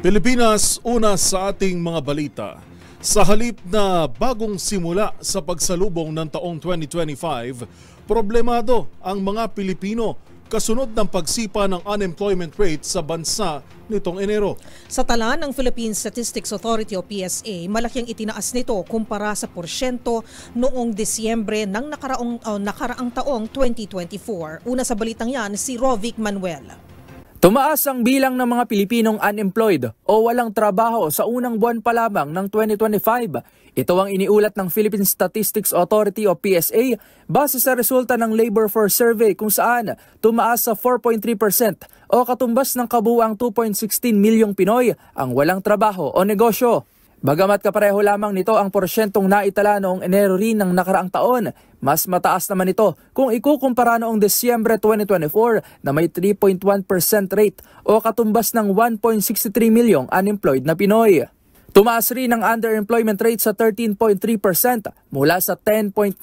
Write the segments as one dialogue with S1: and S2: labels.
S1: Pilipinas, una sa ating mga balita. Sa halip na bagong simula sa pagsalubong ng taong 2025, problemado ang mga Pilipino kasunod ng pagsipa ng unemployment rate sa bansa nitong Enero.
S2: Sa tala ng Philippine Statistics Authority o PSA, malaking itinaas nito kumpara sa porsyento noong Disyembre ng nakaraang taong 2024. Una sa balitang yan, si Rovic Manuel.
S3: Tumaas ang bilang ng mga Pilipinong unemployed o walang trabaho sa unang buwan pa lamang ng 2025. Ito ang iniulat ng Philippine Statistics Authority o PSA base sa resulta ng Labor Force Survey kung saan tumaas sa 4.3% o katumbas ng kabuuang 2.16 milyong Pinoy ang walang trabaho o negosyo. Bagamat kapareho lamang nito ang porsyentong naitala noong Enero rin ng nakaraang taon, mas mataas naman ito kung ikukumpara noong Disyembre 2024 na may 3.1% rate o katumbas ng 1.63 milyong unemployed na Pinoy. Tumaas rin ang underemployment rate sa 13.3% mula sa 10.9%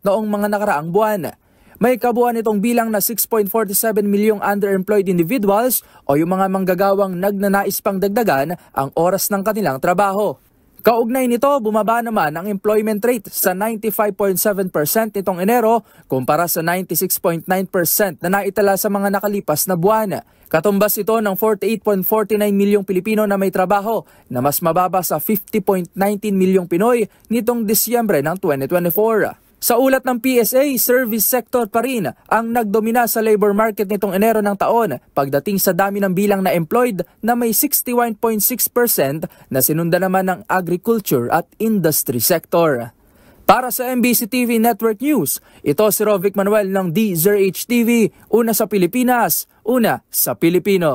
S3: noong mga nakaraang buwan. May kabuuan itong bilang na 6.47 milyong underemployed individuals o yung mga manggagawang nagnanais pang dagdagan ang oras ng kanilang trabaho. Kaugnay nito, bumaba naman ang employment rate sa 95.7% nitong Enero kumpara sa 96.9% na naitala sa mga nakalipas na buwan. Katumbas ito ng 48.49 milyong Pilipino na may trabaho na mas mababa sa 50.19 milyong Pinoy nitong Disyembre ng 2024. Sa ulat ng PSA, service sector pa rin ang nagdomina sa labor market nitong Enero ng taon pagdating sa dami ng bilang na employed na may 61.6% na sinunda naman ng agriculture at industry sector. Para sa MBC TV Network News, ito si Rovic Manuel ng DZRH TV, una sa Pilipinas, una sa Pilipino.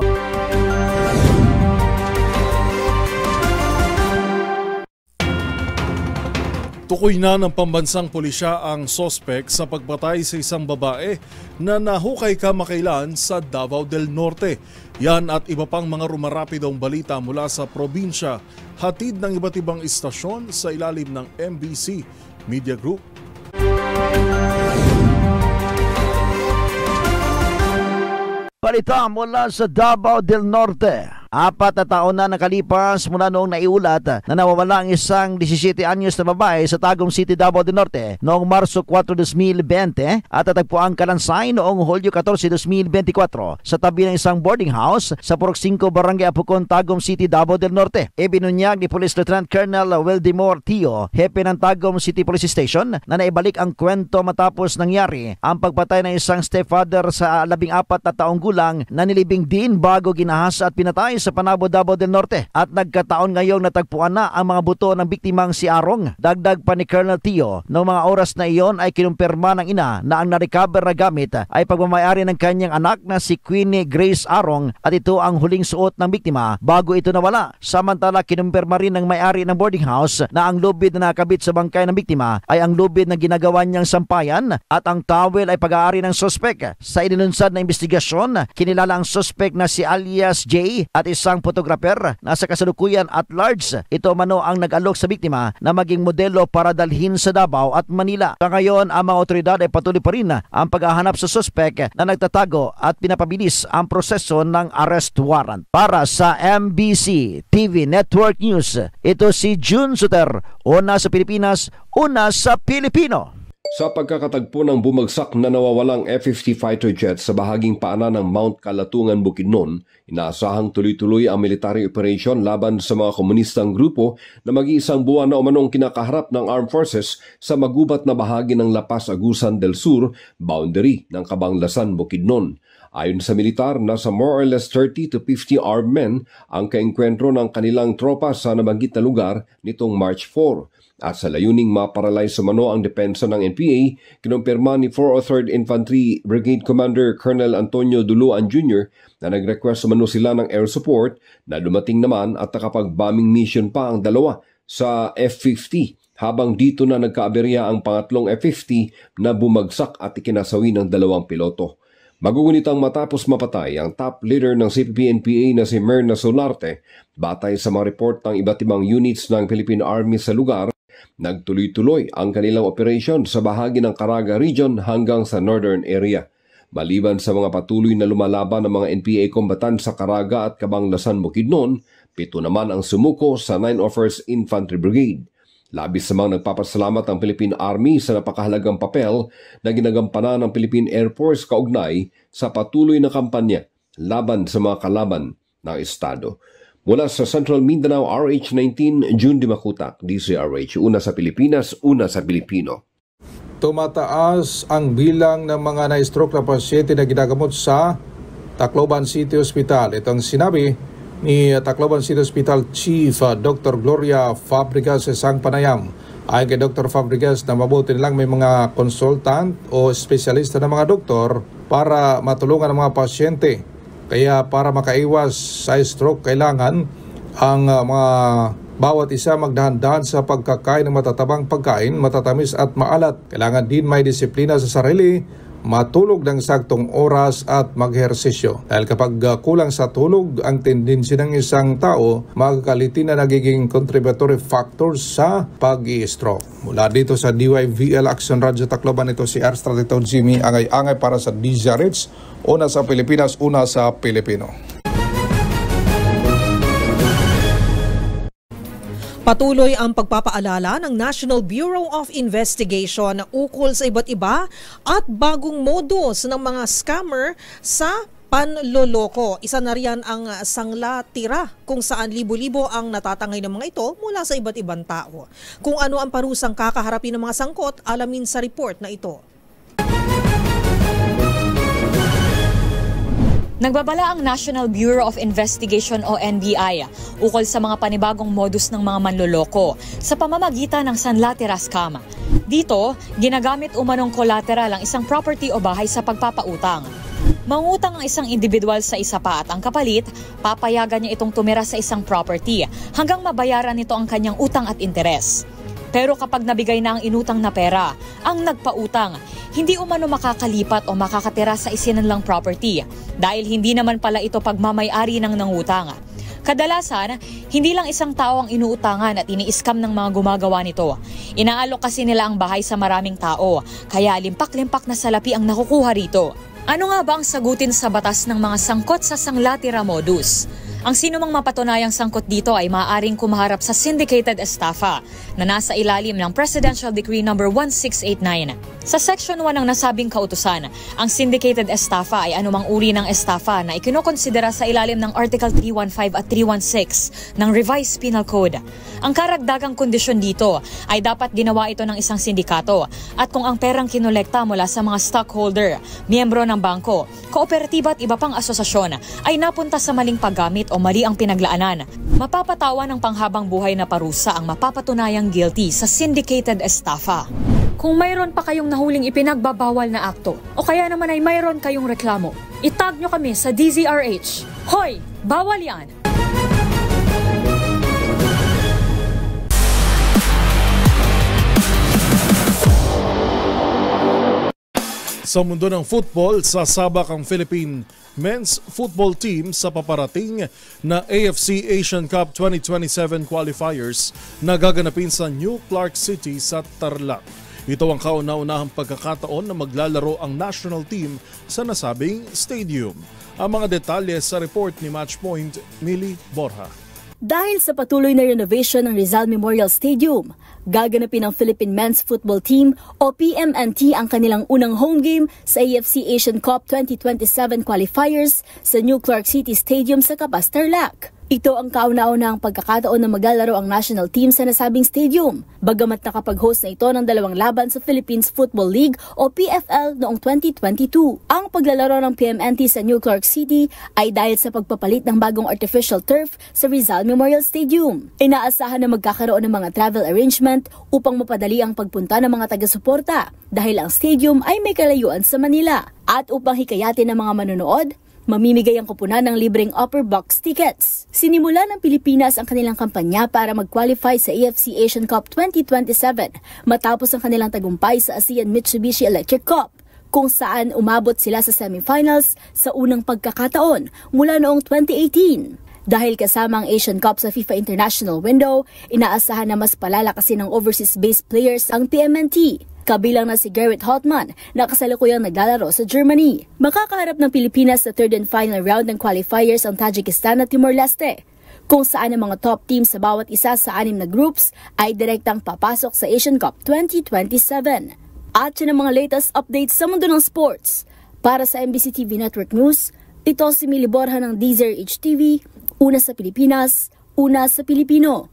S1: Tukoy na ng pambansang pulisya ang sospek sa pagpatay sa isang babae na nahukay kamakailan sa Davao del Norte. Yan at iba pang mga rumarapidong balita mula sa probinsya, hatid ng iba't ibang istasyon sa ilalim ng MBC Media Group.
S4: Balita mula sa Davao del Norte. 4 na taon na nakalipas mula noong naiulat na nawawala ang isang 17 anyos na babae sa Tagum City, Davao del Norte noong Marso 4, 2020 at natagpuan kalansay noong Hulyo 14, 2024 sa tabi ng isang boarding house sa Purok 5, Barangay Apukon, Tagum City, Davao del Norte. Ibinunyag ni Police Lieutenant Colonel Wildemore Tio, hepe ng Tagum City Police Station, na naibalik ang kwento matapos nangyari ang pagpatay ng isang stepfather sa 14 na taong gulang na nilibing din bago ginahas at pinatay sa Panabo, Davao del Norte, at nagkataon ngayong natagpuan na ang mga buto ng biktimang si Arong. Dagdag pa ni Colonel Tio, noong mga oras na iyon ay kinumpirma ng ina na ang na-recover na gamit ay pagmamayari ng kanyang anak na si Queenie Grace Arong at ito ang huling suot ng biktima bago ito nawala. Samantala, kinumpirma rin ng may-ari ng boarding house na ang lubid na nakabit sa bangkay ng biktima ay ang lubid na ginagawa niyang sampayan at ang towel ay pag-aari ng suspek. Sa inilunsad na investigasyon, kinilala ang suspek na si alias J at isang photographer na sa kasalukuyan at large. Ito mano ang nag-alok sa biktima na maging modelo para dalhin sa Davao at Manila. Sa ngayon, ang mga otoridad ay patuloy pa rin ang paghahanap sa suspek na nagtatago at pinapabilis ang proseso ng arrest warrant. Para sa MBC TV Network News, ito si June Suter, una sa Pilipinas, una sa Pilipino.
S5: Sa pagkakatagpo ng bumagsak na nawawalang F-50 fighter jet sa bahaging paanan ng Mount Kalatungan, Bukidnon, inaasahang tuloy-tuloy ang military operation laban sa mga komunistang grupo na mag-iisang buwan na umanong kinakaharap ng armed forces sa magubat na bahagi ng La Paz, Agusan del Sur, boundary ng Cabanglasan, Bukidnon. Ayon sa militar, nasa more or less 30 to 50 armed men ang kaengkwentro ng kanilang tropa sa nabanggit na lugar nitong March 4. At sa layuning maparalyze sumano ang depensa ng NPA, kinumpirma ni 403rd Infantry Brigade Commander Colonel Antonio Duluan Jr. na nag-request sumano sila ng air support na dumating naman at nakapag-bombing mission pa ang dalawa sa F-50 habang dito na nagkaaberya ang pangatlong F-50 na bumagsak at ikinasawi ng dalawang piloto. Magugunitang matapos mapatay ang top leader ng CPP-NPA na si Myrna Solarte, batay sa mga report ng iba't ibang units ng Philippine Army sa lugar, nagtuloy-tuloy ang kanilang operation sa bahagi ng Caraga Region hanggang sa northern area. Maliban sa mga patuloy na lumalaban ng mga NPA kombatan sa Caraga at Cabanglasan, Bukidnon, 7 naman ang sumuko sa 9 Offers Infantry Brigade. Labis sa mga nagpapasalamat ang Philippine Army sa napakahalagang papel na ginagampanan ng Philippine Air Force kaugnay sa patuloy na kampanya laban sa mga kalaban ng Estado. Mula sa Central Mindanao, RH19, June Dimacutak, DZRH, una sa Pilipinas, una sa Pilipino.
S6: Tumataas ang bilang ng mga na-stroke na pasyente na ginagamot sa Tacloban City Hospital. Ito ang sinabi ni Tacloban City Hospital Chief Dr. Gloria Fabregas sa isang panayam. Ayon kay Dr. Fabregas na mabuti nilang may mga consultant o espesyalista na mga doktor para matulungan ang mga pasyente. Kaya para makaiwas sa stroke, kailangan ang mga bawat isa magdahan-dahan sa pagkakain ng matatabang pagkain, matatamis at maalat. Kailangan din may disiplina sa sarili, matulog ng saktong oras at mag-ehersisyo. Dahil kapag kulang sa tulog, ang tendency ng isang tao, magkakalitin na nagiging contributory factors sa pag-i-stroke. Mula dito sa DYVL Action Radio Tacloban, ito si Arstratito Jimmy, angay-angay para sa DZRH, una sa Pilipinas, una sa Pilipino.
S2: Patuloy ang pagpapaalala ng National Bureau of Investigation ukol sa iba't iba at bagong modus ng mga scammer sa panloloko. Isa na riyan ang sangla tira kung saan libo-libo ang natatangay ng mga ito mula sa iba't ibang tao. Kung ano ang parusang kakaharapin ng mga sangkot, alamin sa report na ito.
S7: Nagbabala ang National Bureau of Investigation o NBI ukol sa mga panibagong modus ng mga manloloko sa pamamagitan ng sanlatira scam. Dito, ginagamit umanong collateral ang isang property o bahay sa pagpapautang. Mangutang ang isang individual sa isa pa at ang kapalit, papayagan niya itong tumira sa isang property hanggang mabayaran nito ang kanyang utang at interes. Pero kapag nabigay na ang inutang na pera, ang nagpautang, hindi umano makakalipat o makakatira sa isinanlang property dahil hindi naman pala ito pagmamay-ari ng nangutang. Kadalasan, hindi lang isang tao ang inuutangan at ini-scam ng mga gumagawa nito. Inaalok kasi nila ang bahay sa maraming tao, kaya limpak-limpak na salapi ang nakukuha rito. Ano nga ba ang sagutin sa batas ng mga sangkot sa sanglatira modus? Ang sinumang mapatunayang sangkot dito ay maaaring kumaharap sa syndicated estafa na nasa ilalim ng Presidential Decree No. 1689. Sa Section 1 ng nasabing kautusan, ang syndicated estafa ay anumang uri ng estafa na ikinokonsidera sa ilalim ng Article 315 at 316 ng Revised Penal Code. Ang karagdagang kondisyon dito ay dapat ginawa ito ng isang sindikato at kung ang perang kinolekta mula sa mga stockholder, miyembro ng bangko, kooperatiba at iba pang asosasyon ay napunta sa maling paggamit o mali ang pinaglaanan, mapapatawa ng panghabang buhay na parusa ang mapapatunayang guilty sa syndicated estafa. Kung mayroon pa kayong nahuling ipinagbabawal na akto o kaya naman ay mayroon kayong reklamo, itag nyo kami sa DZRH. Hoy! Bawal yan!
S1: Sa mundo ng football, sasabak ang Philippine men's football team sa paparating na AFC Asian Cup 2027 qualifiers na gaganapin sa New Clark City sa Tarlac. Ito ang kauna-unahang pagkakataon na maglalaro ang national team sa nasabing stadium. Ang mga detalye sa report ni Matchpoint, Millie Borja.
S8: Dahil sa patuloy na renovation ng Rizal Memorial Stadium, gaganapin ng Philippine Men's Football Team o PMNT ang kanilang unang home game sa AFC Asian Cup 2027 qualifiers sa New Clark City Stadium sa Cabas, Tarlac. Ito ang kauna-unahang pagkakataon na maglalaro ang national team sa nasabing stadium, bagamat nakapag-host na ito ng 2 laban sa Philippines Football League o PFL noong 2022. Ang paglalaro ng PMNT sa New Clark City ay dahil sa pagpapalit ng bagong artificial turf sa Rizal Memorial Stadium. Inaasahan na magkakaroon ng mga travel arrangement upang mapadali ang pagpunta ng mga taga-suporta dahil ang stadium ay may kalayuan sa Manila. At upang hikayatin ng mga manonood, mamimigay ang kupunan ng libreng upper box tickets. Sinimula ng Pilipinas ang kanilang kampanya para mag-qualify sa AFC Asian Cup 2027 matapos ang kanilang tagumpay sa ASEAN Mitsubishi Electric Cup, kung saan umabot sila sa semifinals sa unang pagkakataon mula noong 2018. Dahil kasama ang Asian Cup sa FIFA International Window, inaasahan na mas palalakasin ng overseas-based players ang PMNT. Kabilang na si Gerrit Holtmann na kasalukuyang naglalaro sa Germany. Makakaharap ng Pilipinas sa third and final round ng qualifiers ang Tajikistan at Timor-Leste, kung saan ang mga top teams sa bawat isa sa 6 na groups ay direktang papasok sa Asian Cup 2027. At yun ang mga latest updates sa mundo ng sports. Para sa MBC TV Network News, ito si Mili Borja ng DZRH TV, una sa Pilipinas, una sa Pilipino.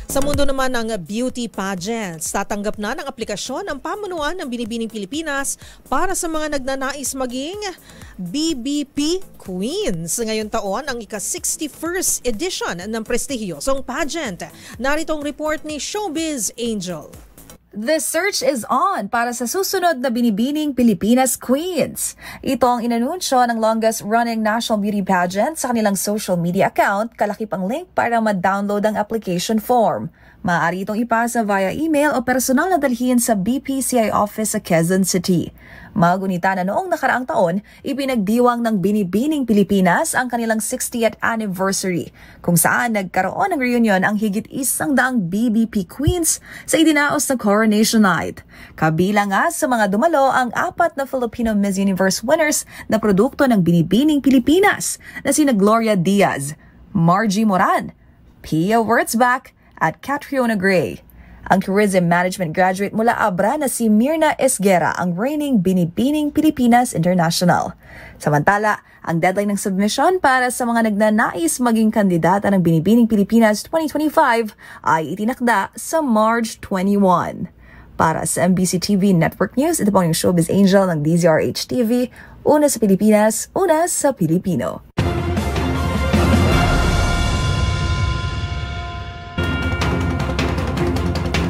S2: Sa mundo naman ng beauty pageants, tatanggap na ng aplikasyon ang pamunuan ng Binibining Pilipinas para sa mga nagnanais maging BBP Queens. Ngayong taon ang ika-61st edition ng prestihiyosong pageant. Narito ang report ni Showbiz Angel.
S9: The search is on para sa susunod na Binibining Pilipinas Queens. Ito ang inanunsyo ng longest-running national beauty pageant sa kanilang social media account, kalakip ang link para ma-download ang application form. Maaari itong ipasa via email o personal na dalhin sa BPCI office sa Quezon City. Magunita na noong nakaraang taon, ipinagdiwang ng Binibining Pilipinas ang kanilang 60th anniversary, kung saan nagkaroon ng reunion ang higit 100 BBP Queens sa idinaos na Coronation Night. Kabilang nga sa mga dumalo ang 4 na Filipino Miss Universe winners na produkto ng Binibining Pilipinas na sina Gloria Diaz, Margie Moran, Pia Wurtzbach, at Catriona Gray. Ang Tourism Management graduate mula Abra na si Mirna Esguera ang reigning Binibining Pilipinas International. Samantala, ang deadline ng submission para sa mga nagnanais maging kandidata ng Binibining Pilipinas 2025 ay itinakda sa March 21. Para sa MBC TV Network News, ito po yung Showbiz Angel ng DZRH TV, una sa Pilipinas, una sa Pilipino.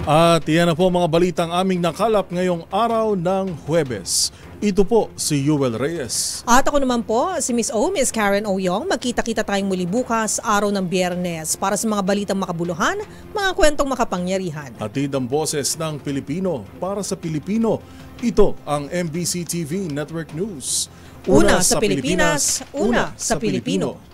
S1: At iyan na po mga balitang aming nakalap ngayong araw ng Huwebes. Ito po si Yuel Reyes.
S2: At ako naman po, si Miss O, Miss Karen Oyong. Magkita-kita tayong muli bukas, araw ng Biyernes, para sa mga balitang makabuluhan, mga kwentong makapangyarihan.
S1: Hatid ang boses ng Pilipino para sa Pilipino. Ito ang MBC TV Network News.
S2: Una sa Pilipinas, una sa Pilipino.